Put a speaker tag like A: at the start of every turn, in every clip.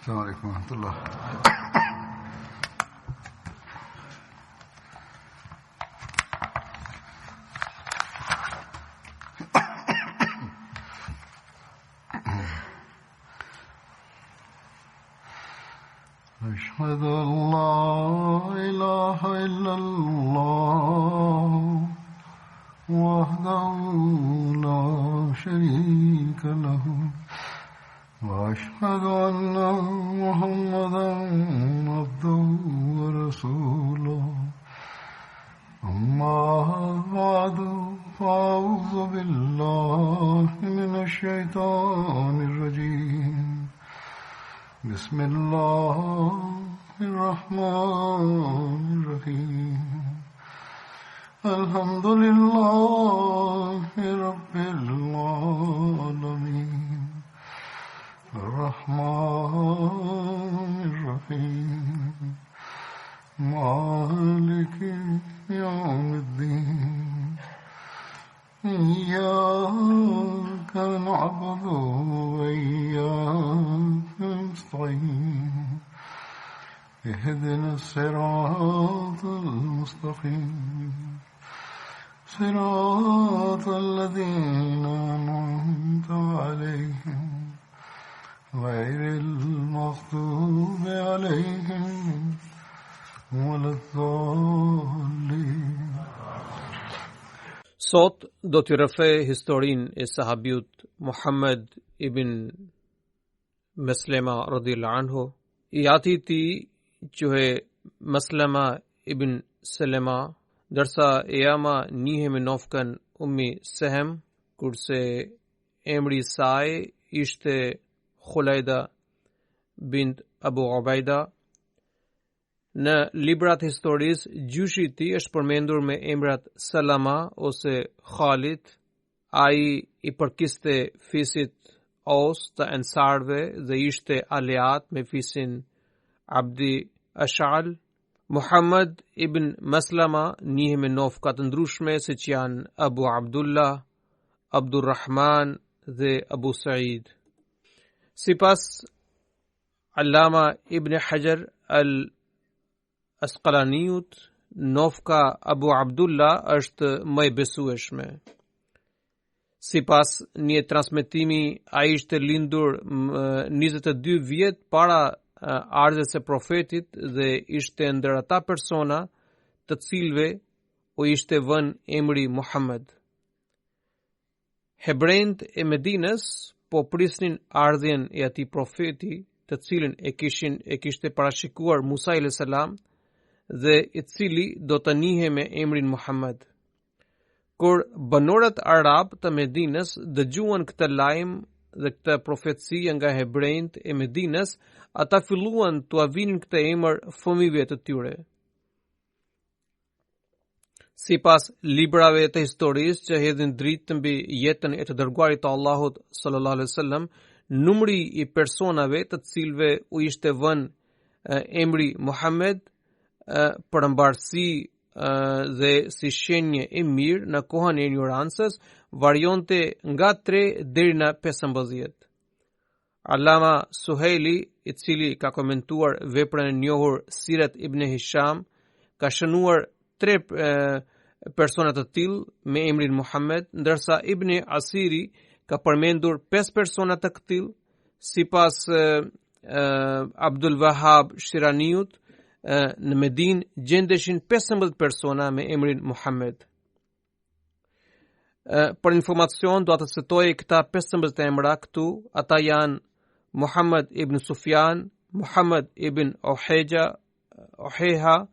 A: السلام عليكم ورحمة الله. أشهد أن لا إله إلا الله وحده لا شريك له وأشهد أن محمدا عبده ورسوله أما بعد فأعوذ بالله من الشيطان الرجيم بسم الله الرحمن الرحيم الحمد لله رب العالمين الرحمن الرحيم مالك يوم الدين إياك نعبد وإياك نستعين اهدنا الصراط المستقيم صراط الذين أنعمت عليهم غير المغضوب عليهم ولا الضالين.
B: Sot do t'i rrëfej historinë e sahabiut Muhammed ibn Maslama radhiyallahu anhu. I atiti quhe Maslama ibn Salama, ndërsa e ama njihe me nofkën Ummi Sehem, kurse emri i saj ishte Khulaida bint Abu Ubaida. Në librat historisë, gjyshi i tij është përmendur me emrat Salama ose Khalid. Ai i përkiste fisit Aus të Ansarve dhe ishte aleat me fisin Abdi Ash'al. Muhammad ibn Maslama njihe me nofka të ndryshme siç janë Abu Abdullah, Abdurrahman dhe Abu Said. Sipas Allama ibn Hajar al-Asqalaniut, nofka Abu Abdullah është më e besueshme. Sipas një transmetimi, ai ishte lindur 22 vjet para ardhes së profetit dhe ishte ndër ata persona të cilëve u ishte vënë emri Muhammed. Hebrejt e Medinës po prisnin ardhjen e atij profeti, të cilën e kishte parashikuar Musa alayhis salam dhe i cili do të njihe me emrin Muhammed. Kur banorët arab të Medinës dëgjuan këtë lajm dhe këtë profeci nga hebrejt e Medinës, ata filluan t'u avinin këtë emër fëmijëve të tyre. Sipas librave të historisë që hedhin dritë mbi jetën e të dërguarit të Allahut sallallahu alaihi wasallam, numri i personave të cilëve u ishte vënë emri Muhammed përmbarësi dhe si shenjë e mirë në kohën e ignorancës varionte nga 3 deri në 15. Allama Suhaili, i cili ka komentuar veprën e njohur Sirat ibn Hisham, ka shënuar 3 persona të tillë me emrin Muhammed, ndërsa Ibn Asiri ka përmendur 5 persona të tillë. Sipas Abdul Wahhab Shiraniut, në Medinë gjendeshin 15 persona me emrin Muhammed. Për informacion do të citoj këta 15 emra këtu. Ata janë Muhammad ibn Sufyan, Muhammad ibn Uhayha,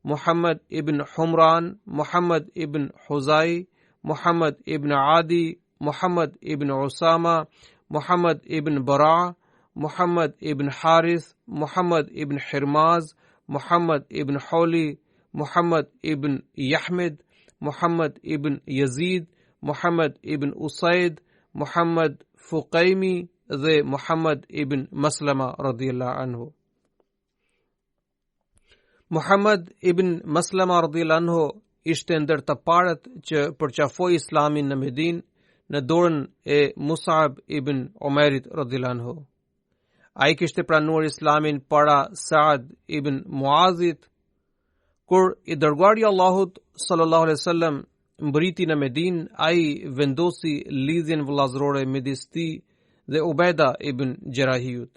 B: Muhammad ibn Humran, Muhammad ibn Huzai, Muhammad ibn Adi, Muhammad ibn Usama, Muhammad ibn Bara, Muhammad ibn Harith, Muhammad ibn Hirmaz, Muhammad ibn Hawli, Muhammad ibn Yahmed, Muhammad ibn Yazid, Muhammad ibn Usaid, Muhammad Fuqaimi dhe Muhammad ibn Maslama radhiyallahu anhu. Muhammad ibn Maslama radhiyallahu anhu ishte ndër të parët që përqafoi Islamin në Medinë në dorën e Mus'ab ibn Umairit radhiyallahu anhu. Ai kishte pranuar islamin para Saad ibn Muazit. Kur I dërguari I Allahut sallallahu alaihi wasallam mbriti në Medinë, ai vendosi lidhjen vëllazërore midis tij dhe Ubeda ibn Jerahiut.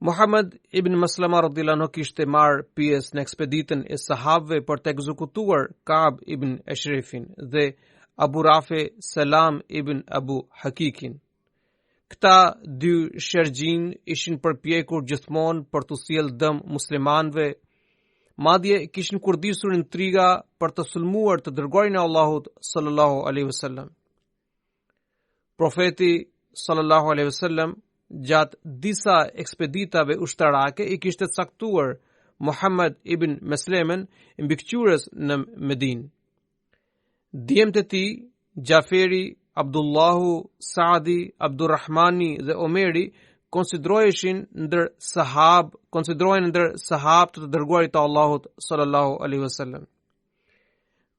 B: Muhammad ibn Maslama radhiyallahu anhu kishte marrë pjesë në ekspeditën e sahabëve për të ekzekutuar Ka'b ibn Ashrafin dhe Abu Rafi Salam ibn Abu Hakikin. Këta dy shergjin ishin përpjekur gjithmonë për të sjellë dëm muslimanëve. Madje kishin kurdisur intriga për të sulmuar të dërguarin e Allahut sallallahu alaihi wasallam. Profeti sallallahu alaihi wasallam gjatë disa ekspeditave ushtarake I kishte caktuar Muhammad ibn Meslemen mbikëqyrës në Medinë. Djemtë e tij, Jaferi, Abdullahu, Saadi, Abdurrahmani dhe Omeri konsiderohen ndër sahab të dërguarit të Allahut sallallahu alaihi wasallam.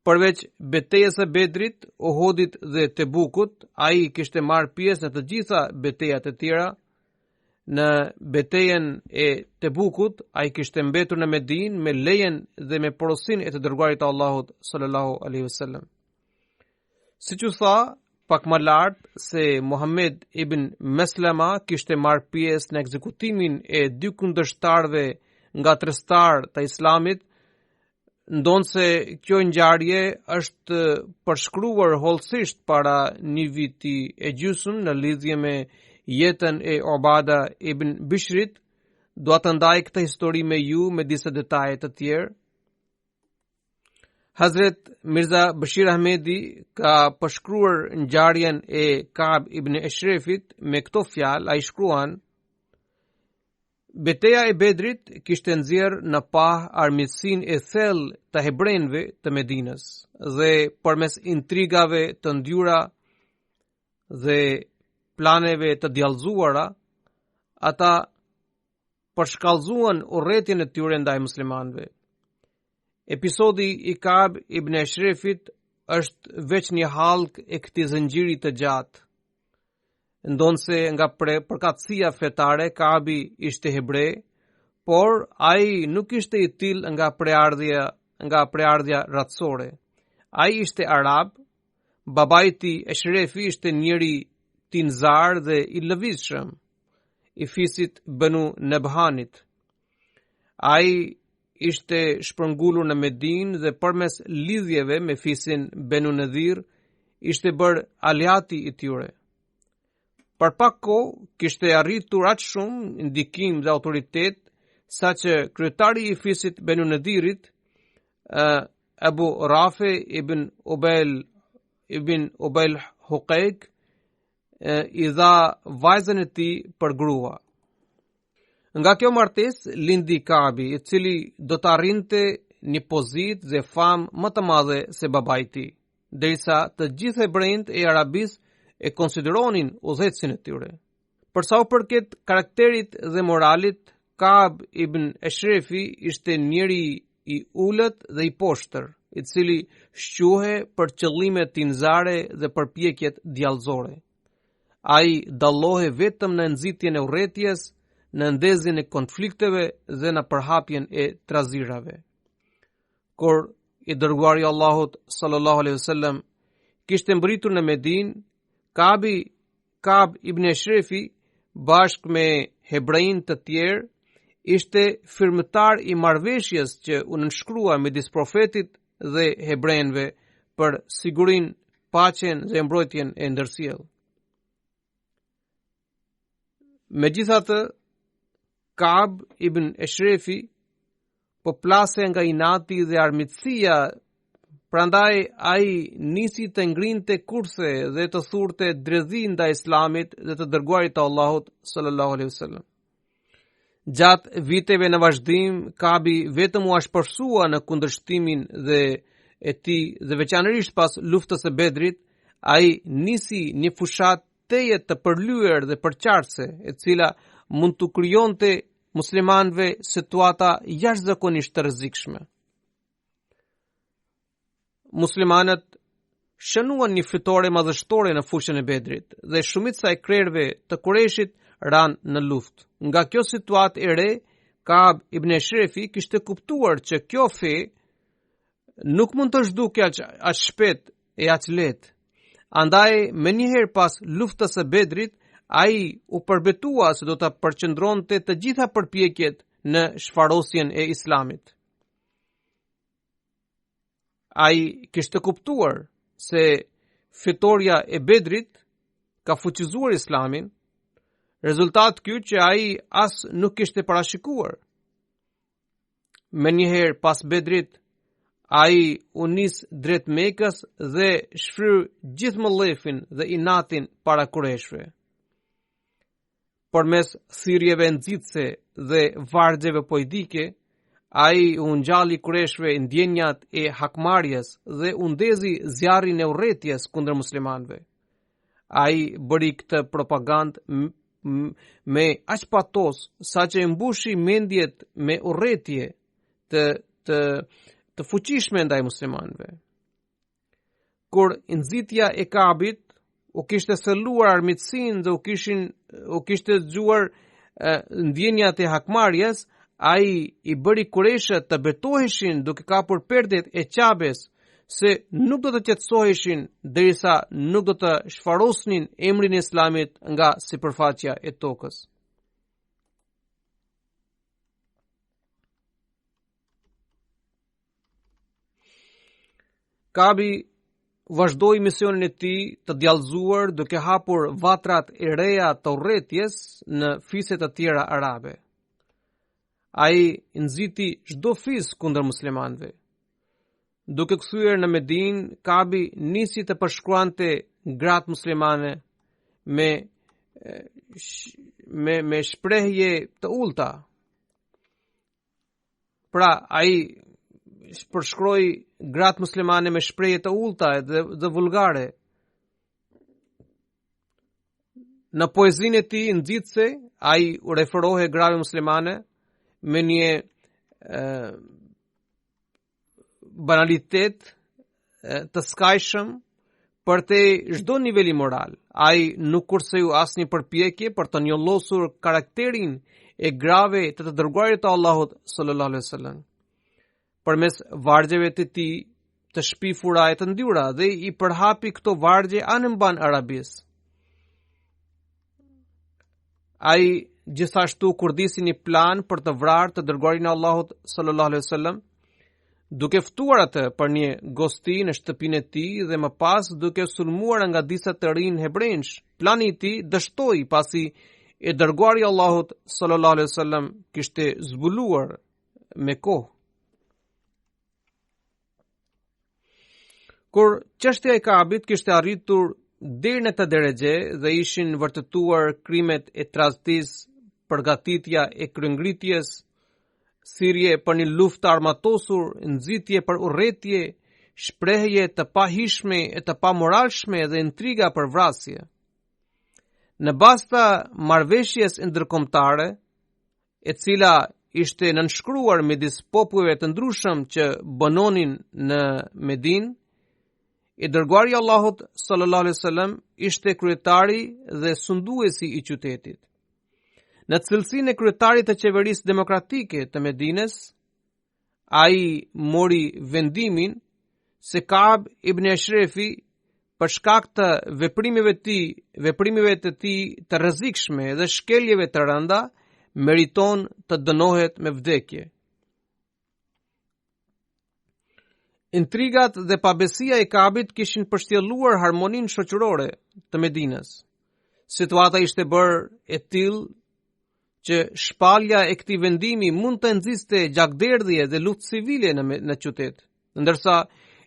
B: Përveç betejës së Bedrit, Uhudit dhe Tebukut, ai kishte marrë pjesë në të gjitha betejat e tjera. Në betejën e Tebukut, ai kishte mbetur në Medinë me lejen dhe me porosinë e të dërguarit të Allahut sallallahu alaihi wasallam. Siç u tha pak më lart se Muhammed ibn Meslama kishte marrë pjesë në ekzekutimin e dy kundërshtarëve nga trestar të Islamit, ndonse kjo ngjarje është përshkruar hollësisht para një viti e gjysmë në lidhje me jetën e Ubada ibn Bishrit. Dua të ndaj këtë histori me ju me disa detaje të tjerë. Hazret Mirza Bashir Ahmedi ka përshkruar ngjarjen e Ka'b ibn Ashrafit me këto fjalë. Ai shkruan: Beteja e Bedrit kishte nxjerrë në pah armiqsinë e thellë të hebrejve të Medinës dhe përmes intrigave të ndjura dhe planeve të djallëzuara, ata përshkallëzuan urrëtitjen e tyre ndaj muslimanëve. Episodi I Ka'b ibn Ashrafit është veç një hallk e këtij zinxhiri të gjatë. Ndonse nga përkatësia fetare Ka'bi ishte hebrej, por ai nuk ishte I tillë nga preardhja racore. Ai ishte arab. Babai I tij Ashrafi ishte njëri tinzar dhe I lëvizshëm, I fisit Banu Nabhanit. Ai ishte shpërngulur në Medinë dhe përmes lidhjeve me fisin Banu Nadhir ishte bërë aliati I tyre. Për pak kohë kishte arritur aq shumë ndikim dhe autoritet saqë kryetari I fisit Banu Nadhirit, Abu Rafi ibn Ubayl Huqayq, I dha vajzën e tij për grua. Nga kjo martesë lindi Ka'bi, I cili do të arrinte një pozitë dhe famë më të madhe se babai I tij, derisa të gjithë hebrejt e Arabisë e konsideronin udhëheqësin e tyre. Për sa u përket karakterit dhe moralit, Ka'b ibn Ashrafi ishte njëri I ulët dhe I poshtër, I cili shquhe për qëllime tinzare dhe përpjekjet djallëzore. Ai dallohe vetëm në nxitjen e urrëties, në ndezjen e konflikteve dhe në përhapjen e trazirave. Kur I dërguari I Allahut sallallahu alaihi wasallam kishte mbërritur në Medinë, Ka'b ibn Ashrafi bashkë me hebrejin të tjerë ishte firmëtar I marrëveshjes që u nënshkrua midis profetit dhe hebrejve për sigurinë, paqen dhe mbrojtjen e ndërsjellë. Megjithatë, Ka'b ibn Ashrafi po plase nga inati dhe armiqësia, prandaj ai nisi të ngrinte kurse dhe të thurte dredhi ndaj Islamit dhe të dërguarit të Allahut sallallahu alaihi wasallam. Gjatë viteve në vazhdim, Ka'bi vetëm u ashpërsua në kundërshtimin e tij dhe veçanërisht pas luftës së Bedrit, ai nisi një fushat teje të përlyer dhe përqartëse, e cila mund të krijonte muslimanëve situata jashtëzakonisht të rrezikshme. Muslimanët shënuan një fitore madhështore në fushën e Bedrit dhe shumica e krerëve të Kureshit ranë në luftë. Nga kjo situatë e re, Ka'b ibn Ashrafi kishte kuptuar që kjo fe nuk mund të zhdukë aq shpejt e aq lehtë. Andaj me njëherë pas luftës së Bedrit, ai u përbetua se do të përqendronte të gjitha përpjekjet në shfarosjen e Islamit. Ai kishte kuptuar se fitoria e Bedrit ka fuqizuar Islamin, rezultat ky që ai as nuk kishte parashikuar. Me njëherë pas Bedrit, ai u nis drejt Mekës dhe shfryr gjithë mëllefin dhe inatin para Kureshve. Përmes thirrjeve nxitse dhe vargjeve pojdike, ai u ngjalli Kureshve ndjenjat e hakmarrjes dhe u ndezi zjarrin e urrëties kundër muslimanëve. Ai bëri këtë propagandë me aq patos saqë e mbushi mendjet me urrëtie të fuqishme ndaj muslimanëve. Kur nxitja e Ka'bit u kishte selluar armiqsinë dhe u kishte zgjuar ndjenjat e hakmarrjes, ai i bëri Kureshët të betoheshin duke kapur perdet e Ka'bes se nuk do të qetësoheshin derisa nuk do të shfarosnin emrin e Islamit nga sipërfaqja e tokës. Ka'bi vazhdoi misionin e tij të djallëzuar duke hapur vatrat e reja të urrëties në fiset të tjera arabe. Ai nxiti çdo fis kundër muslimanëve. Duke kthyer në Medinë, Ka'bi nisi të përshkruante gratë muslimane me shprehje të ulta. Pra, ai përshkroi gratë muslimane me shprehje të ulta dhe vulgare. Në poezinë e tij nxitse, ai u referohej grave muslimane me një banalitet të skajshëm për te çdo niveli moral. Ai nuk kurseu asnjë përpjekje për të njollosur karakterin e grave të dërguarit të Allahut sallallahu alaihi wasallam. Përmes vargjeve të tij të shpifura e të ndjura dhe i përhapi këto vargje anëmban arabisë. Ai gjithashtu kurdisi një plan për të vrarë të dërguarin e Allahut sallallahu alaihi wasallam, duke ftuar atë për një gosti në shtëpinë e tij dhe më pas duke sulmuar nga disa të rinj hebrejsh. Plani i tij dështoi pasi e dërguari i Allahut sallallahu alaihi wasallam kishte zbuluar me kohë. Kur çështja e Ka'bit kishte arritur deri në këtë drejtë dhe ishin vërtetuar krimet e tradhtisë, përgatitja e kryengritjes, thirrje për një luftë armatosur, nxitje për urrëtie, shprehje të pahishme e të pamoralshme dhe intriga për vrasje. Në bazë të marrëveshjes ndërkombëtare, e cila ishte nënshkruar midis popujve të ndryshëm që bononin në Medinë, i dërguari i Allahut sallallahu alaihi wasallam ishte kryetari dhe sunduesi i qytetit. Në cilësinë e kryetarit të qeverisë demokratike të Medinës, ai mori vendimin se Ka'b ibn Ashrafi, për shkak të veprimeve të tij të rrezikshme dhe shkeljeve të rënda, meriton të dënohet me vdekje. Intrigat dhe pabesia e Ka'bit kishin përshtjelluar harmoninë shoqërore të Medinës. Situata ishte bërë e tillë që shpalja e këtij vendimi mund të nxiste gjakderdhje dhe luftë civile në qytet, ndërsa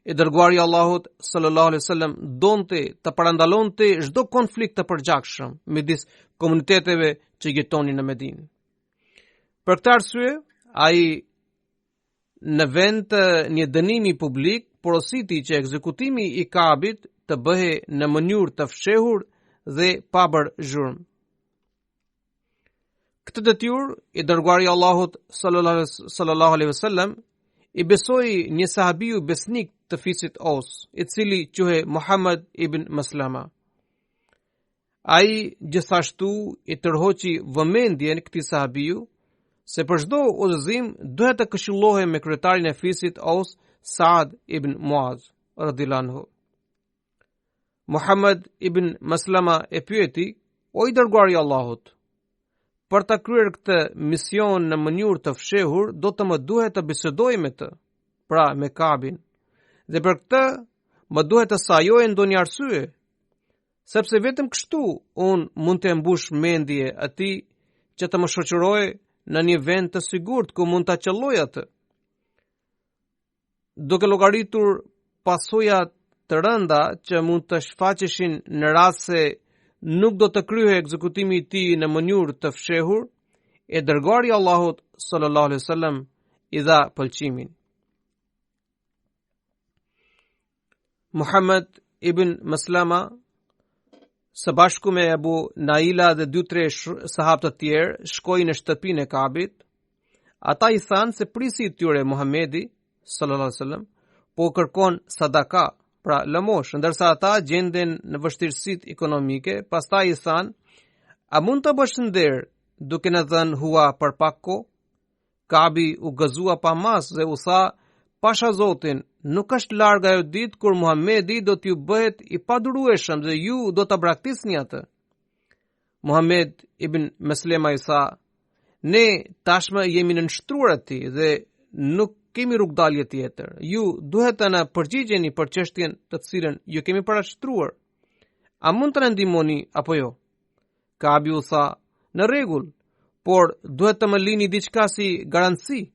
B: e dërguari i Allahut sallallahu alaihi wasallam donte të parandalonte çdo konflikt të përgjakshëm midis komuniteteve që jetonin në Medinë. Për këtë arsye, ai në vend të një dënimi publik porositi që ekzekutimi i Ka'bit të bëhej në mënyrë të fshehur dhe pa bërë zhurmë. Këtë detyrë i dërguari i Allahut sallallahu alaihi wasallam i besoi një sahabiu besnik të fisit Aus, i cili quhej Muhammad ibn Maslama. Ai gjithashtu I tërhoqi vëmendjen këtij sahabiu se për çdo udhëzim duhet të këshillohej me kryetarin e fisit Aus Saad ibn Muaz radhiyallahu anhu. Muhammad ibn Maslama e pyeti: "O I dërguari I Allahut, për ta kryer këtë mision në mënyrë të fshehur, do të më duhet të bisedoj me të, pra me Kabin, dhe për këtë më duhet të sajoj ndonjë arsye, sepse vetëm kështu unë mund të mbush mendje atij që të më shoqërojë në një vend të sigurt ku mund ta qelloj atë." Duke llogaritur pasojat të rënda që mund të shfaqeshin në rast se nuk do të kryhej ekzekutimi I tij në mënyrë të fshehur, e dërguari I Allahut sallallahu alaihi wasallam I dha pëlqimin. Muhammad ibn Maslama së bashku me Abu Naila dhe 2-3 sahabë të tjerë shkojnë në shtëpinë e Kabit. Ata I thanë se prisi I tyre Muhamedi sallallahu alaihi wasallam po kërkon sadaka, pra lëmosh, ndërsa ata gjenden në vështirësitë ekonomike. Pastaj I thanë: "A mund të bësh nder duke na dhënë hua për pak kohë?" Kabi u gëzua pa mas dhe u tha: "Pasha Zotin, nuk është larg ajo ditë kur Muhamedi do t'ju bëhet I padurueshëm dhe ju do ta braktisni atë." Muhammed ibn Maslama I tha: "Ne tashmë jemi në nështruar atij dhe nuk kemi rrugdalje tjetër. Ju duhet të na përgjigjeni për çështjen të cilën ju kemi parashtruar. A mund të na ndihmoni apo jo?" Kabi u tha: "Në rregull, por duhet të më lini diçka si garanci."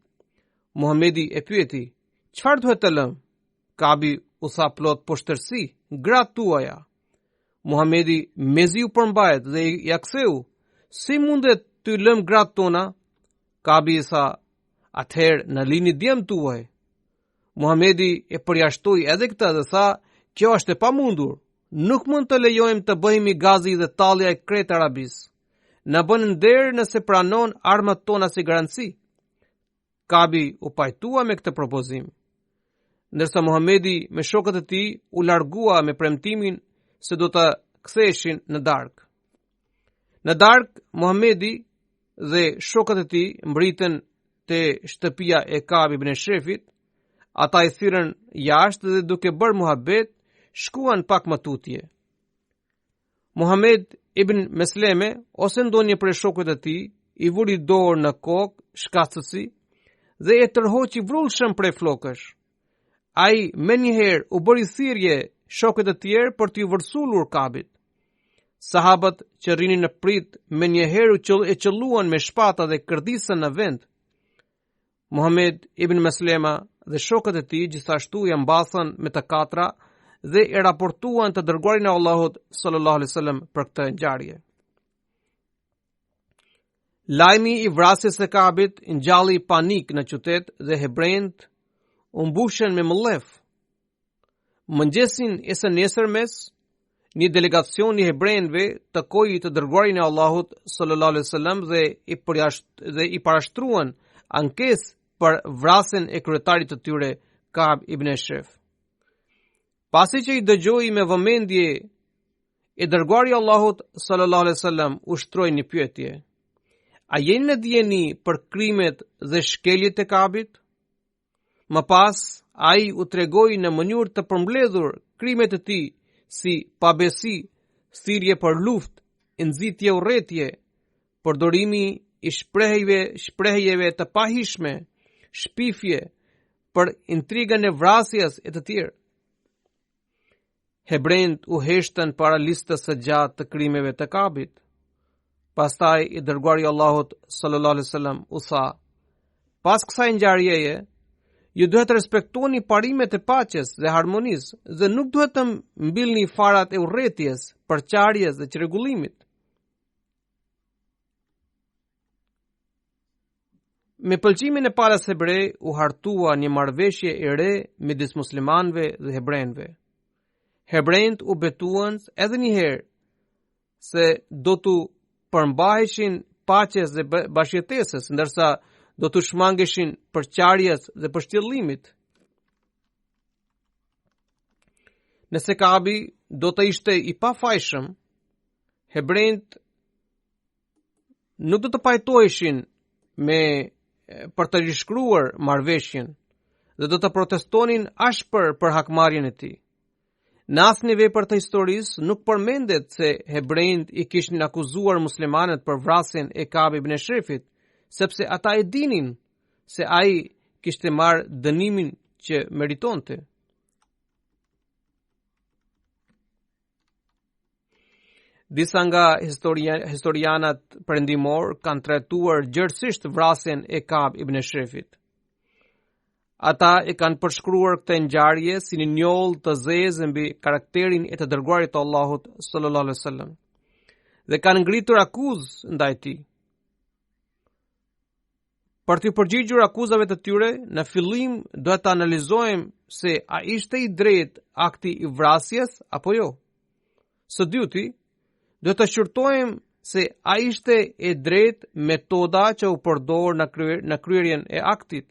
B: Muhamedi e pyeti: "Çfarë duhet të lëm?" Kabi u tha plot poshtërsi: "Gratë tuaja." Muhamedi mezi u përmbajt dhe ja ktheu: "Si mundet të lëm gratë tona?" Kabi I tha: "Atëherë në lini djem tuaj." Muhamedi e përjashtoi edhe këtë dhe tha: "Kjo është e pamundur. Nuk mund të lejojmë të bëhemi gazi dhe tallja e Kretë Arabis. Na bën nder nëse pranon armët tona si garanci." Kabi u pajtua me këtë propozim, ndërsa Muhamedi me shokët e tij u largua me premtimin se do të ktheheshin në darkë. Në darkë Muhamedi dhe shokët e tij mbritën te shtëpia e Kabi ibn Shefit. Ata I thirrën jashtë dhe duke bërë muhabet shkuan pak më tutje. Muhammed ibn Mesleme ose ndonjë prej shokëve të tij I vuri dorë në kokë shkatësi dhe e tërhoqi vrullshëm prej flokësh. Ai menjëherë u bëri thirrje shokët e tjerë për t'i vërsulur Kabit. Sahabët që rinin në prit menjëherë e qelluan me shpata dhe kërdisën në vend. Muhammed ibn Meslema dhe shokët e tij gjithashtu I mbathën me të katra dhe e raportuan të dërguarin e Allahut sallallahu alaihi wasallam për këtë ngjarje. Lajmi I vrasjes së Kabit ngjalli panik në qytet dhe hebrejt u mbushën me mëllef. Mëngjesin e së nesërmes, një delegacion I hebrejve takoi të dërguarin e Allahut sallallahu alaihi wasallam dhe I parashtruan ankesë për vrasjen e kryetarit të tyre Kab ibn Shef. Pasi që I dëgjoi me vëmendje, e dërguari I Allahut sallallahu alaihi wasallam ushtroi një pyetje: "A jeni në dijeni për krimet dhe shkeljet e Kabit?" Më pas, ai u tregoi në mënyrë të përmbledhur krimet e tij, si pabesi, thirrje për luftë, nxitje urrëtie, përdorimi I shprehjeve të pahishme, shpifje për intrigën e vrasjes e të tjerë. Hebrejt u heshtën para listës së gjatë të krimeve të Kabit. Pastaj I dërguari I Allahut sallallahu alaihi wasallam u tha: "Pas kësaj ngjarjeje, ju duhet të respektoni parimet e paqes dhe harmonisë dhe nuk duhet të mbyllni farat e urrëties, përçarjes dhe çrregullimit." Me pëlqimin e palës hebre u hartua një marrëveshje e re midis muslimanëve dhe hebrejve. Hebrejt u betuan edhe një herë se do të përmbaheshin paqes dhe bashkëjetesës, ndërsa do të shmangeshin përçarjes dhe përshtyllimit. Nëse Kabi do të ishte I pafajshëm, hebrejt nuk do të pajtoheshin me për të rishkruar marrëveshjen dhe do të protestonin ashpër për hakmarrjen e tij. Në asnjë vepër të historisë nuk përmendet se hebrejt i kishin akuzuar muslimanët për vrasjen e Ka'b ibn Ashrafit, sepse ata e dinin se ai kishte marrë dënimin që meritonte. Disa nga historianët perëndimor kanë trajtuar gjërësisht vrasjen e Ka'b ibn Ashrafit. Ata e kanë përshkruar këtë ngjarje si një njollë të zezë mbi karakterin e të dërguarit të Allahut sallallahu alaihi wasallam dhe kanë ngritur akuzë ndaj tij. Për të përgjigjur akuzave të tyre, në fillim duhet të analizojmë se a ishte i drejtë akti i vrasjes apo jo. Së dyti, duhet të shqyrtojmë se a ishte e drejtë metoda që u përdor në kryerjen e aktit.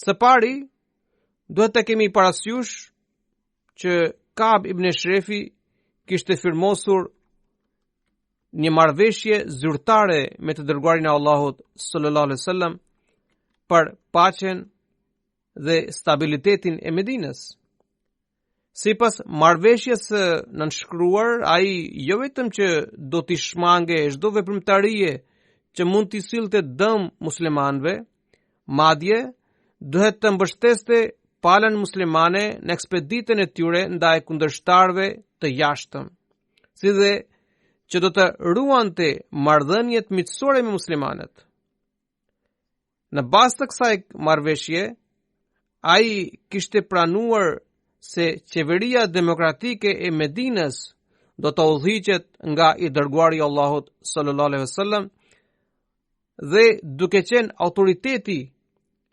B: Së pari, duhet të kemi parasysh që Ka'b ibn Ashrafi kishte firmosur një marrëveshje zyrtare me të dërguarin e Allahut sallallahu alaihi wasallam për paqen dhe stabilitetin e Medinës. Sipas marrëveshjes së nënshkruar, ai jo vetëm që do t'i shmange çdo veprimtarie që mund t'i sillte dëm muslimanëve, madje duhet të mbështeste palën muslimane në ekspeditën e tyre ndaj kundërshtarëve të jashtëm, si dhe që do të ruante marrëdhëniet miqësore me muslimanët. Në bazë të kësaj marrëveshje, ai kishte pranuar se qeveria demokratike e Medinës do të udhëhiqet nga i dërguari i Allahut sallallahu alaihi wasallam dhe duke qenë autoriteti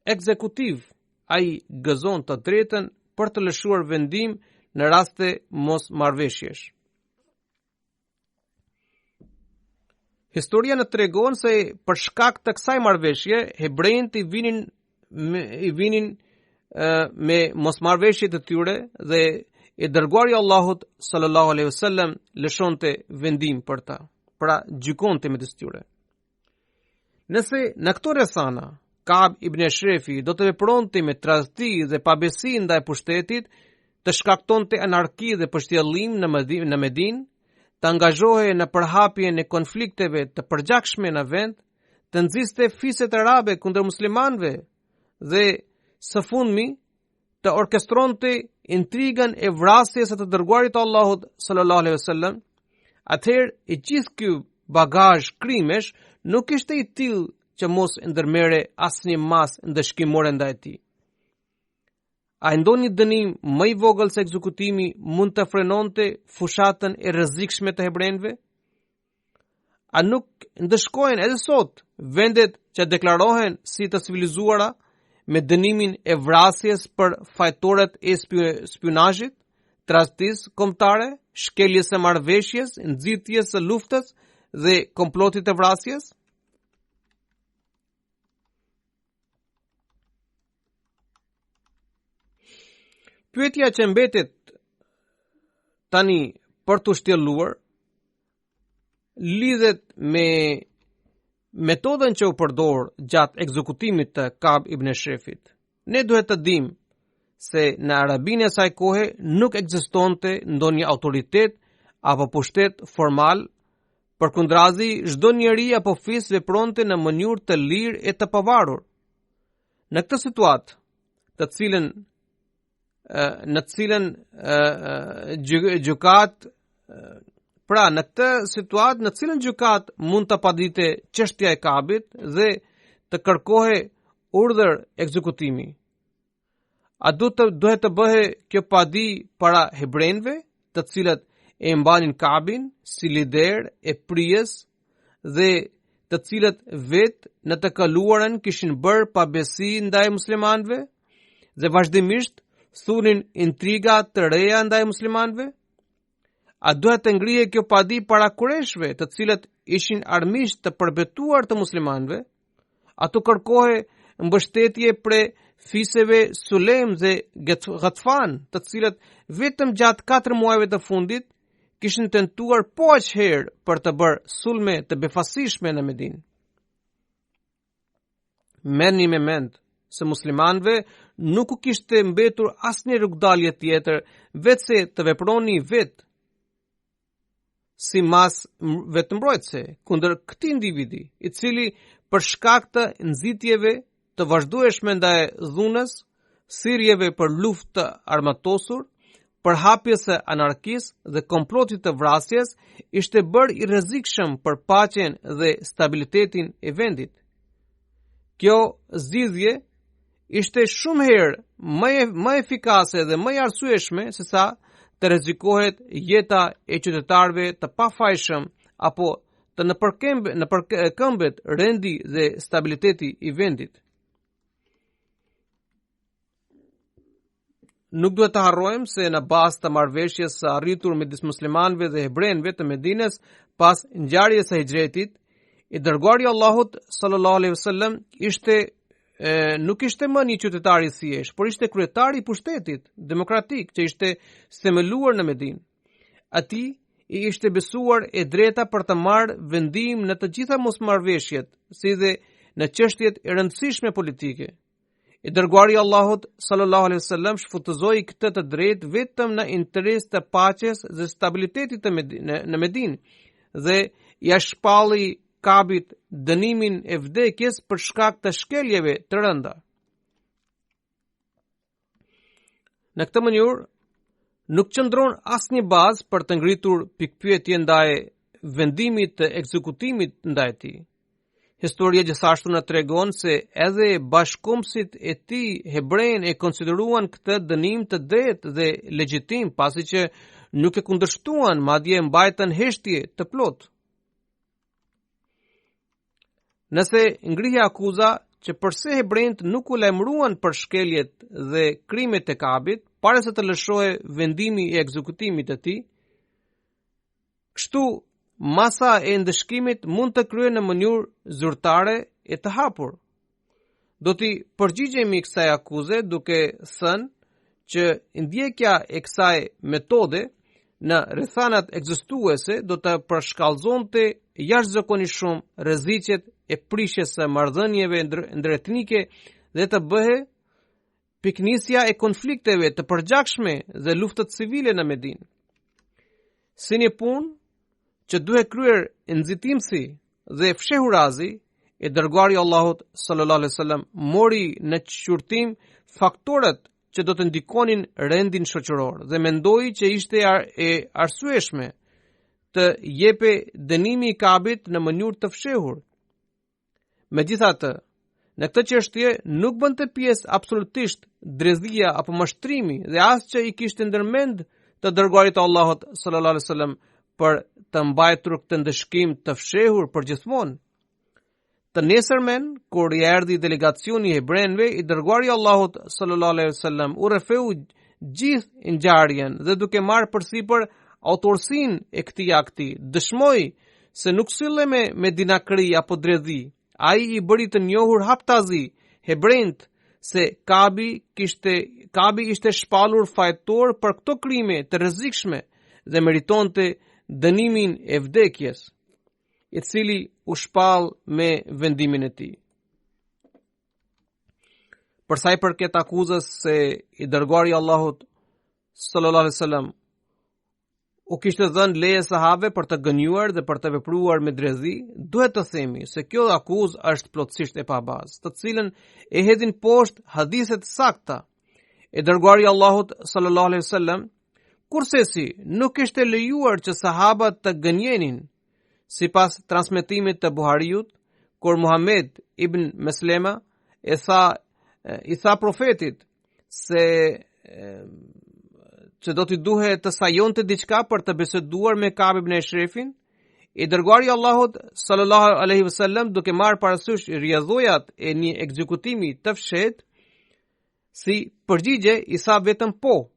B: ekzekutiv, ai gëzon të drejtën për të lëshuar vendim në raste mos marrëveshjesh. Historia në tregon se për shkak të kësaj marrëveshje, hebrejt i vinin me mosmarrëveshjet e tyre dhe i dërguari i Allahut sallallahu alaihi wasallam lëshonte vendim për ta, pra gjykonte me tyre. Nëse në këto rrethana Ka'b ibn Ashrafi do të vepronte me tradhti dhe pabesi ndaj pushtetit, të shkaktonte anarki dhe pushtjellim në Medinë, të angazhohej në përhapjen e konflikteve të përgjakshme në vend, të nxiste fiset arabe kundër muslimanëve dhe së fundmi të orkestronte intrigën e vrasjes së të dërguarit të Allahut sallallahu alaihi wasallam, atëherë i gjithë ky bagazh krimesh nuk ishte i tillë që mos ndërmerre asnjë masë ndëshkimore ndaj tij. A ndonjë dënim më i vogël se ekzekutimi mund të frenonte fushatën e rrezikshme të hebrejve? A nuk ndëshkojnë edhe sot vendet që deklarohen si të civilizuara me dënimin e vrasjes për fajtorët e spionazhit, tradhtisë kombëtare, shkeljes së marrëveshjes, nxitjes së luftës dhe komplotit të vrasjes? Pyetja që mbetet tani për të shtjelluar lidhet me metodën që u përdor gjatë ekzekutimit të Ka'b ibn Ashrafit. Ne duhet të dimë se në Arabinë e saj kohe nuk ekzistonte ndonjë autoritet apo pushtet formal, përkundrazi çdo njeri apo fis vepronte në mënyrë të lirë e të pavarur. Në këtë situatë, në të cilën gjykat mund të padite çështja e Ka'bit dhe të kërkohej urdhër ekzekutimi. A duhet të bëhe kjo padi para hebrejve, të cilët e mbanin Ka'bin si lider e prijes dhe të cilët vetë në të kaluarën kishin bërë pabesi ndaj muslimanëve dhe vazhdimisht thunin intriga të reja ndaj muslimanëve? A duhet të ngrihe kjo padi para kureshve, të cilët ishin armiqt të përbetuar të muslimanëve? A të kërkohej mbështetje pre fiseve Sulem dhe Ghatfan, të cilët vetëm gjatë 4 muajve të fundit kishin tentuar po aq herë për të bërë sulme të befasishme në Medinë. Merrni me mend se muslimanëve nuk u kishte mbetur asnjë rrugdalje tjetër vetëse të veproni vetë si mas vetëmbrojtëse kundër këtij individi, i cili për shkak të nxitjeve të vazhdueshme ndaj dhunës, sirjeve për luftë të armatosur, përhapjes së anarkisë dhe komplotit të vrasjes, ishte bërë i rrezikshëm për paqen dhe stabilitetin e vendit. Kjo zgjidhje ishte shumë herë më efikase dhe më e arsyeshme se sa të rrezikohet jeta e qytetarëve të pafajshëm apo të nëpërkëmbet rendi dhe stabiliteti i vendit. Nuk duhet të harrojmë se në bazë të marrëveshjes së arritur midis muslimanëve dhe hebrejve të Medinës pas ngjarjes së Hijretit, i dërguari i Allahut sallallahu alaihi wasallam nuk ishte më një qytetar i thjeshtë, por ishte kryetari i pushtetit demokratik që ishte themeluar në Medinë. Atij i ishte besuar e drejta për të marrë vendim në të gjitha mosmarrveshjet, si dhe në çështjet e rëndësishme politike. I dërguari i Allahut sallallahu alaihi wasallam shfutëzoi këtë të drejtë vetëm në interes të paqes dhe stabilitetit në Medinë dhe ja shpalli Kabit dënimin e vdekjes për shkak të shkeljeve të rënda. Në këtë mënyrë, nuk qëndron asnjë bazë për të ngritur pikpyetje ndaj vendimit të ekzekutimit ndaj tij. Historia gjithashtu na tregon se edhe bashkëkombësit e tij hebrejnë e konsideruan këtë dënim të drejtë dhe legjitim, pasi që nuk e kundërshtuan, madje mbajtën heshtje të plotë. Nëse ngrihej akuza që përse hebrejt nuk u lajmëruan për shkeljet dhe krimet e Kabit para se të lëshohej vendimi i ekzekutimit të tij, kështu masa e ndëshkimit mund të kryhet në mënyrë zyrtare e të hapur. Do t'i përgjigjemi kësaj akuze duke thënë që ndjekja e kësaj metode në rrethanat ekzistuese do të përshkallëzonte jashtëzakonisht shumë rreziqet e prishjes së marrëdhënieve ndëretnike dhe të bëhe piknisja e konflikteve të përgjakshme dhe luftët civile në Medinë. Si një punë që duhet kryer nxitimsi dhe fshehurazi, e dërguari i Allahut sallallahu alaihi wasallam mori në qurtim faktorët që do të ndikonin rendin shoqëror dhe mendoi që ishte e arsyeshme të jepe dënimi i Kabit në mënyrë të fshehur. Megjithatë, në këtë çështje nuk bënte pjesë absolutisht drejtësia apo mashtrimi dhe as që i kishte ndërmend të dërguarit të Allahut sallallahu alaihi wasallam për të mbajtur këtë ndëshkim të fshehur përgjithmonë. Të nesërmen, kur i erdhi delegacioni i hebrejve, i dërguari i Allahut sallallahu alaihi wasallam u rrefeu gjithë ngjarjen dhe duke marrë përsipër autorsinë e këtij akti, dëshmoi se nuk sillej me dinakri apo dredhi. Ai i bëri të njohur haptazi hebrejt se Kabi ishte shpallur fajtor për këto krime të rrezikshme dhe meritonte dënimin e vdekjes, i cili u shpall me vendimin e tij. Për sa i përket akuzës se i dërguari i Allahut sallallahu alaihi wasallam u kishte dhënë leje sahabëve për të gënjuar dhe për të vepruar me drejtësi, duhet të themi se kjo akuzë është plotësisht e pabazë, të cilën e hedhin poshtë hadithe të sakta. E dërguari i Allahut sallallahu alaihi wasallam kursesi nuk ishte lejuar që sahabët të gënjenin. Sipas transmetimit të Buhariut, kur Muhammed ibn Meslema i tha profetit se që do t'i duhet të sajonte diçka për të biseduar me Ka'b ibn Ashrafin, i dërguari i Allahut sallallahu alaihi wasallam duke marrë parasysh rrjedhojat e një ekzekutimi të fshehtë, si përgjigje i tha vetëm po.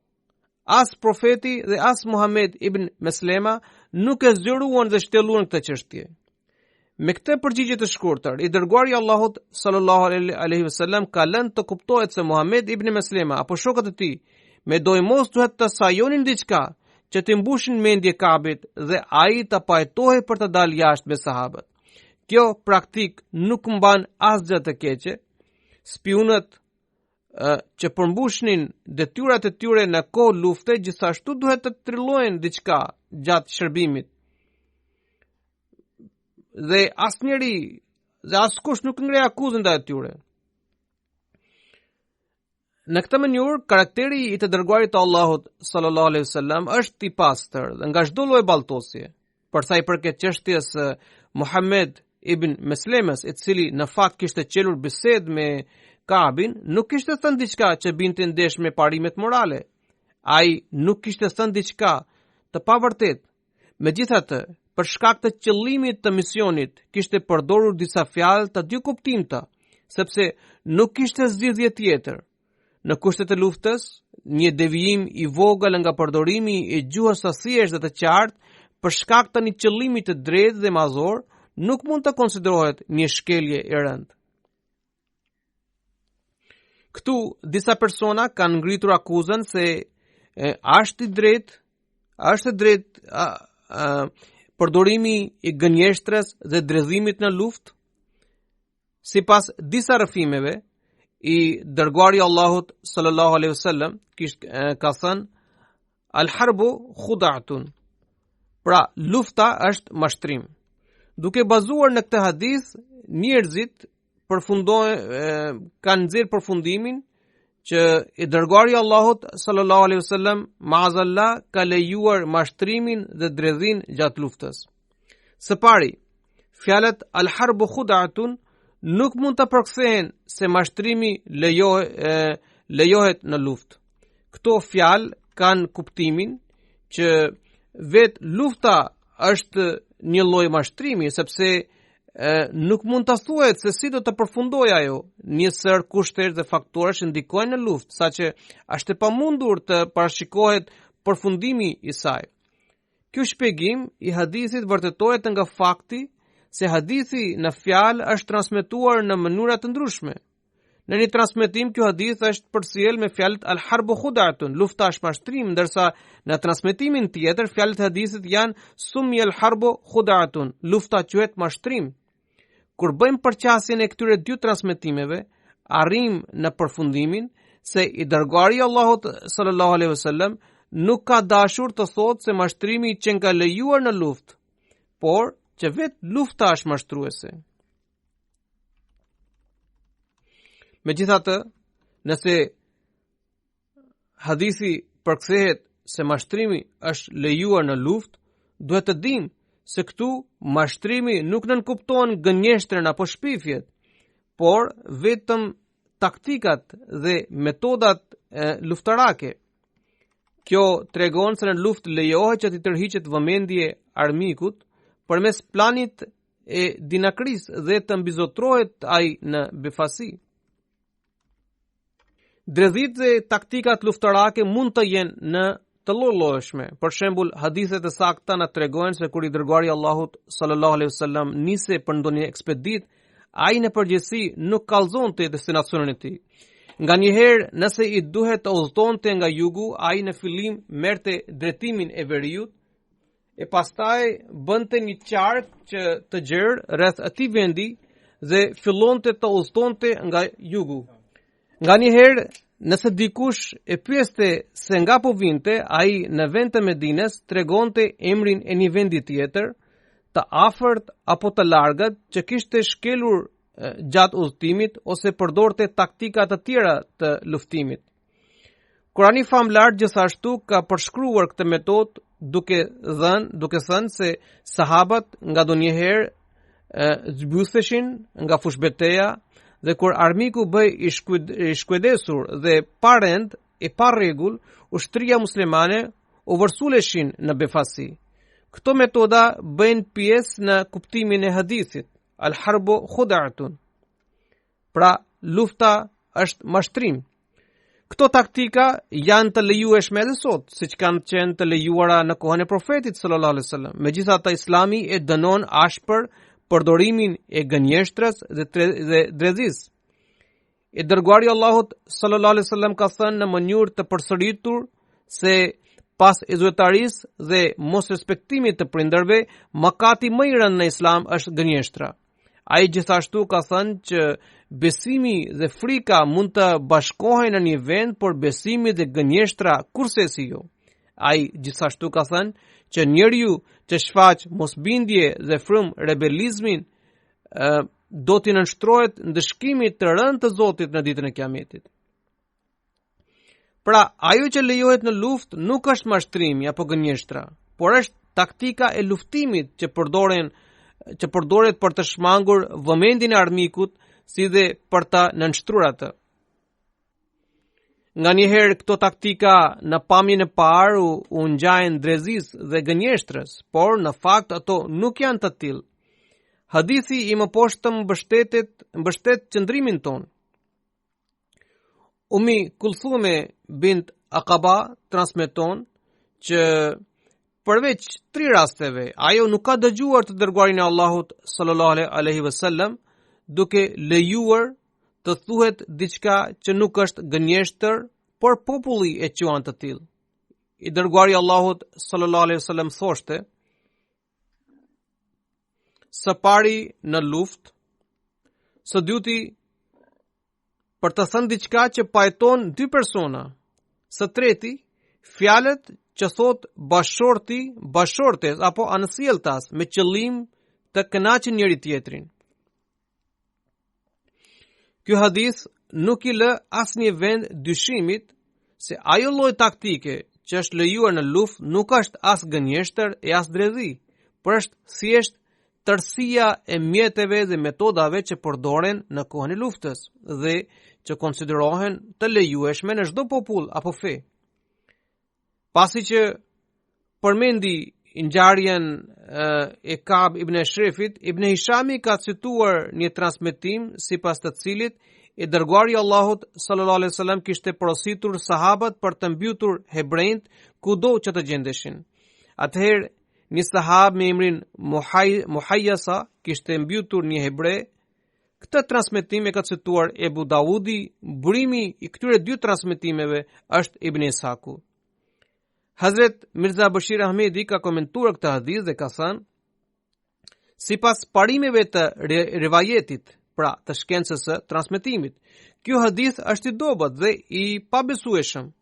B: As profeti dhe as Muhammed ibn Meslema nuk e zgjeruan dhe shtjelluan këtë çështje. Me këtë përgjigje të shkurtër, i dërguari i Allahut sallallahu alaihi wasallam ka lënë të kuptohet se Muhammed ibn Meslema apo shokët e tij me dojmos duhet të sajonin diçka që të mbushin mendje Kabit dhe ai të pajtohej për të dalë jashtë me sahabët. Kjo praktik nuk mban asgjë të keqe. Spionët që përmbushnin detyrat e tyre në kohë lufte gjithashtu duhet të trillojnë diçka gjatë shërbimit. Dhe asnjëri dhe askush nuk ngre akuzën ndaj tyre. Në këtë mënyrë, karakteri i të dërguarit të Allahut sallallahu alaihi wasallam është i pastër dhe nga çdo lloj balltosje. Për sa i përket çështjes Muhammed ibn Meslemës, i cili në fakt kishte qelur bisedë me Kabin, nuk kishte thënë diçka që binte ndesh me parimet morale. Ai nuk kishte thënë diçka të pavërtetë. Megjithatë, për shkak të qëllimit të misionit, kishte përdorur disa fjalë të dy kuptimta, sepse nuk kishte zgjidhje tjetër. Në kushtet e luftës, një devijim i vogël nga përdorimi i gjuhës së thjeshtë dhe të qartë për shkak të një qëllimi të drejtë dhe madhor, nuk mund të konsiderohet një shkelje e rëndë. Këtu disa persona kanë ngritur akuzën se është drejt përdorimi i gënjeshtrës dhe drejtimit në luftë. Sipas disa rrëfimeve, i dërguari Allahut sallallahu alaihi wasallam ka thënë al-harbu khuda'atun. Pra, lufta është mashtrim. Duke bazuar në këtë hadith, njerëzit kanë nxjerrë përfundimin që i dërguari Allahut sallallahu alaihi wasallam maazallah ka lejuar mashtrimin dhe dredhin gjatë luftës. Së pari, fjalët al-harbu khuda'atun nuk mund të përkthehen se mashtrimi lejohet në luftë. Këto fjalë kanë kuptimin që vetë lufta është një lloj mashtrimi, sepse nuk mund të thuhet se si do të përfundojë ajo. Një sër kushtesh dhe faktorësh ndikojnë në luftë, saqë është e pamundur të parashikohet përfundimi i saj. Ky shpjegim i hadithit vërtetohet nga fakti se hadithi në fjalë është transmetuar në mënyra të ndryshme. Në një transmetim ky hadith është përcjell me fjalët al-harbu khuda'atun, lufta është mashtrim, ndërsa në transmetimin tjetër fjalët e hadithit janë summi al-harbu khuda'atun, lufta quhet mashtrim. Kur bëjmë përqasjen e këtyre dy transmetimeve, arrim në përfundimin se i dërguari Allahut sallallahu alaihi wasallam nuk ka dashur të thotë se mashtrimi që nga lejuar në luftë, por që vetë lufta është mashtruese. Megjithatë, nëse hadithi përkthehet se mashtrimi është lejuar në luftë, duhet të dimë se këtu mashtrimi nuk nënkupton gënjeshtrën apo shpifjet, por vetëm taktikat dhe metodat luftarake. Kjo tregon se në luftë lejohet që të tërhiqet vëmendje armikut përmes planit e dinakris dhe të mbizotrohet ai në befasi. Drejtit dhe taktikat luftarake mund të jenë në të lloj-llojshme. Për shembull, hadithet e sakta na tregojnë se kur i dërguari Allahut sallallahu alaihi wasallam nisi për ndonjë ekspedit, ai në përgjithësi nuk kallëzonte destinacionin e tij. Nganjëherë, nëse i duhet të udhëtonte nga jugu, ai në fillim merrte drejtimin e veriut e pastaj bënte një qark që të gjerë rreth atij vendi dhe fillonte të udhëtonte nga jugu. Nganjëherë, nëse dikush e pyeste se nga po vinte, ai në vend të Medinës tregonte emrin e një vendi tjetër, të afërt apo të largët që kishte shkelur gjatë udhëtimit ose përdorte taktika të tjera të luftimit. Kurani famlar gjithashtu ka përshkruar këtë metodë duke thënë se sahabët nga donjëherë zbyseshin nga fushbeteja dhe kur armiku bëj i shkujdesur dhe pa rend e pa rregull, ushtria muslimane u vërsuleshin në befasi. Këto metoda bëjnë pjesë në kuptimin e hadithit al-harbu khuda'atun. Pra, lufta është mashtrim. Këto taktika janë të lejueshme edhe sot, siç kanë qenë të lejuara në kohën e profetit sallallahu alaihi wasallam. Megjithatë, Islami e dënon ashpër përdorimin e gënjeshtrës dhe dredhis. I dërguari Allahut sallallahu alaihi wasallam ka thënë në mënyrë të përsëritur se pas e zyrtarisë dhe mos respektimit të prindërve, mëkati më i rëndë në Islam është gënjeshtra. Ai gjithashtu ka thënë që besimi dhe frika mund të bashkohen në një vend, por besimi dhe gënjeshtra kurse si jo. Ai gjithashtu ka thënë që njeriu që shfaq mosbindje dhe frym rebelizmin do t'i nënshtrohet ndëshkimit të rënd të Zotit në ditën e Kiametit. Pra, ajo që lejohet në luftë nuk është mashtrimi apo gënjeshtra, por është taktika e luftimit që përdoret për të shmangur vëmendjen e armikut, si dhe për ta nënshtruar atë. Nga njëherë këto taktika në pamjen e parë u ngjajnë drezisë dhe gënjeshtrës, por në fakt ato nuk janë të tillë. Hadithi i mëposhtëm mbështet qëndrimin ton. Ummi Kulthume bint Aqaba transmeton që përveç 3 rasteve, ajo nuk ka dëgjuar të dërguarin e Allahut sallallahu alaihi wasallam duke lejuar të thuhet diçka që nuk është gënjeshtër, por populli e quan të tillë. I dërguari i Allahut sallallahu alaihi wasallam thoshte: së pari në luftë, së dyti për të thënë diçka që pajton 2 persona, së treti fjalët që thot bashortes apo anësjelltas me qëllim të kënaqur njëri tjetrin. Ky hadith nuk i lë asnjë vend dyshimit se ajo lloj taktike që është lejuar në luftë nuk është as gënjeshtër e as drezi, por është thjesht tërësia e mjeteve dhe metodave që përdoren në kohën e luftës dhe që konsiderohen të lejueshme në çdo popull apo fe. Pasi që përmendi ngjarjen e Ka'b ibn Ashrafit, Ibn Hishami ka cituar një transmetim sipas të cilit i dërguari i Allahut sallallahu alaihi wasallam kishte porositur sahabët për të mbytur hebrejt kudo që të gjendeshin. Atëherë një sahab me emrin Muhayyasa kishte mbytur një hebre. Këtë transmetim e ka cituar Ebu Dawudi. Burimi i këtyre 2 transmetimeve është Ibn Isaku. Hazret Mirza Bashir Ahmedi ka komentuar këtë hadith dhe ka thënë: sipas parimeve të rivajetit, pra të shkencës së transmetimit, ky hadith është i dobët dhe i pabesueshëm.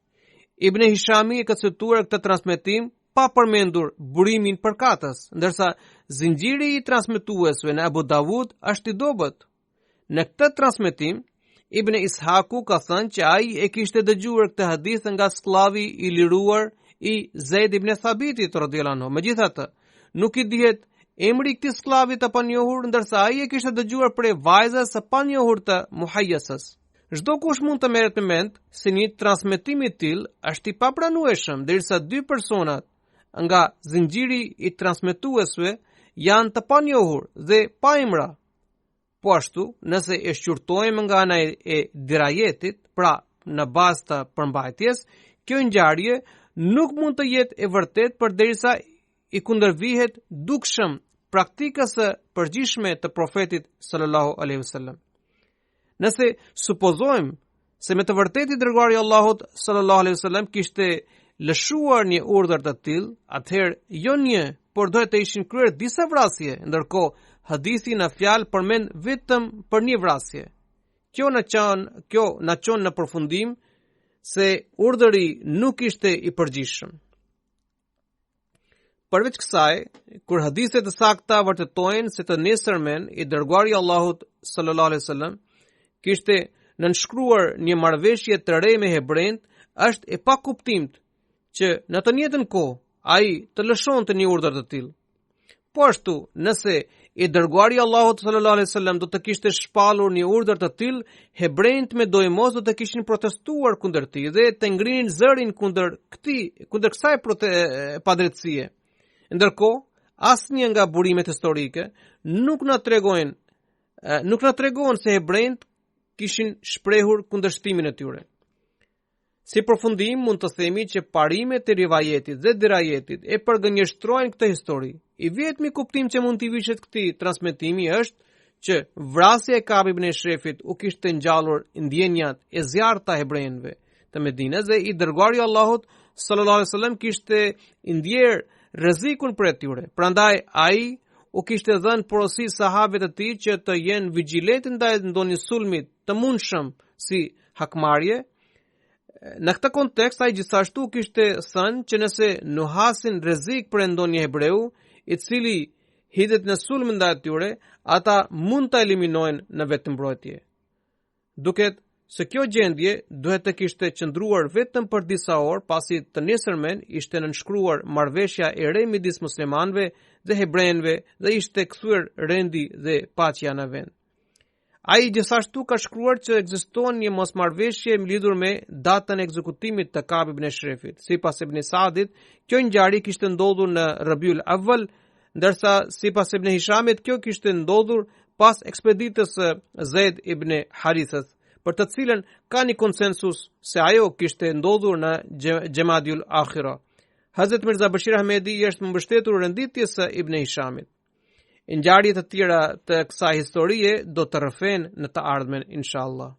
B: Ibn Hishami e ka cituar këtë transmetim pa përmendur burimin përkatës, ndërsa zinxhiri i transmetuesve në Abu Dawud është i dobët. Në këtë transmetim, Ibn Ishaku ka thënë që ai e kishte dëgjuar këtë hadith nga sklavi i liruar i Zaid ibn Thabitit radhiyallahu anhu. Megjithatë, nuk i dihet emri i këtij sklavi të panjohur, ndërsa ai e kishte dëgjuar prej vajzës së panjohur të Muhayyasës. Çdo kush mund të merret në mend se një transmetim i tillë është i papranueshëm derisa 2 personat nga zinxhiri i transmetuesve janë të panjohur dhe pa emra. Po ashtu, nëse e shqyrtojmë nga ana e dirajetit, pra në bazë të përmbajtjes, kjo ngjarje nuk mund të jetë e vërtet përderisa i kundërvihet dukshëm praktikës së përgjithshme të profetit sallallahu alaihi wasallam. Nëse supozojmë se me të vërtetë i dërguari i Allahut sallallahu alaihi wasallam kishte lëshuar një urdhër të tillë, atëherë jo një, por duhet të ishin kryer disa vrasje, ndërkohë hadithi në fjalë përmend vetëm për një vrasje. Kjo na çon në përfundim se urdhëri nuk ishte i përgjithshëm. Përveç kësaj, kur hadithet e sakta vërtetojnë se të nesërmen i dërguari i Allahut sallallahu alaihi wasallam kishte nënshkruar një marrëveshje të re me hebrejt, është e pakuptimt që në të njëjtën kohë ai të lëshonte një urdhër të tillë. Po ashtu, nëse i dërguari i Allahut sallallahu alaihi wasallam do të kishte shpallur një urdhër të tillë, hebrejt me dojmos do të kishin protestuar kundër tij dhe të ngrinin zërin kundër kësaj padrejtësie. Ndërkohë, asnjë nga burimet historike nuk na tregon se hebrejt kishin shprehur kundërshtimin e tyre. Si përfundim, mund të themi që parimet e rivajetit dhe dirajetit e përgënjeshtrojnë këtë histori. I vetmi kuptim që mund t'i vishet këtij transmetimi është që vrasja e Ka'b ibn Ashrafit u kishte ngjallur ndjenjat e zjarrta hebrejve të Medinës dhe i dërguari i Allahut sallallahu alaihi wasallam kishte ndjer rrezikun për atyre. Prandaj ai u kishte dhënë porosi sahabëve të tij që të jenë vigjilentë ndaj ndonjë sulmi të mundshëm si hakmarrje. Në këtë kontekst ai gjithashtu kishte thënë që nëse nuhasin rrezik për ndonjë hebreu i cili hidhet në sulm ndaj atyre, ata mund ta eliminojnë në vetëmbrojtje. Duket se kjo gjendje duhet të kishte qëndruar vetëm për disa orë pasi të nesërmen ishte nënshkruar marrëveshja e re midis muslimanëve dhe hebrejve dhe ishte kthyer rendi dhe paqja në vend. Ai gjithashtu ka shkruar që ekziston një mosmarrëveshje lidhur me datën e ekzekutimit të Ka'b ibn Ashrafit. Sipas Ibn Sa'dit, kjo ngjarje kishte ndodhur në Rabiul Awwal, ndërsa sipas Ibn Hishamit kjo kishte ndodhur pas ekspeditës së Zaid ibn Harithas, për të cilën ka një konsensus se ajo kishte ndodhur në Jamadul Akhira. Hazrat Mirza Bashir Ahmedi është mbështetur renditjes së Ibn Hishamit. Ngjarje të tjera të kësaj historie do të rrëfen në të ardhmen inshallah.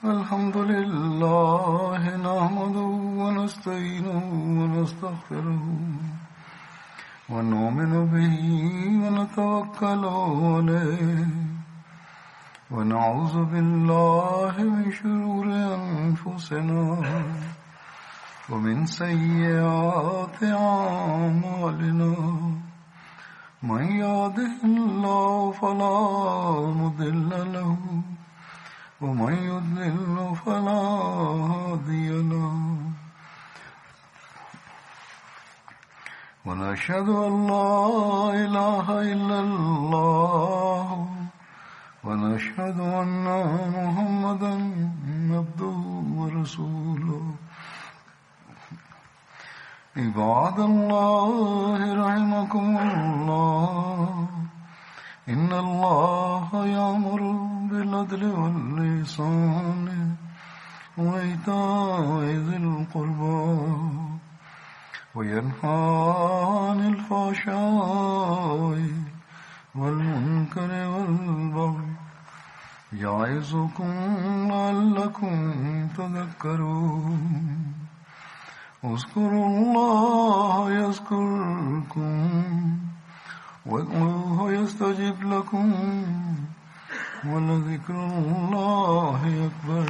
A: الحمد لله نحمده ونستعينه ونستغفره ونؤمن به ونتوكل عليه ونعوذ بالله من شرور أنفسنا ومن سيئات أعمالنا من يهده الله فلا مضل له ومن يضلل فلا هادي له ونشهد أن لا إله إلا الله ونشهد أن محمدا عبده ورسوله عباد الله رحمكم الله إن الله يأمر بالعدل والإحسان وإيتاء ذي القربى وينهى عن الفحشاء والمنكر والبغي يعظكم لعلكم تذكرون اذكروا الله يذكركم وادعوه يستجب لكم ولذكر الله أكبر.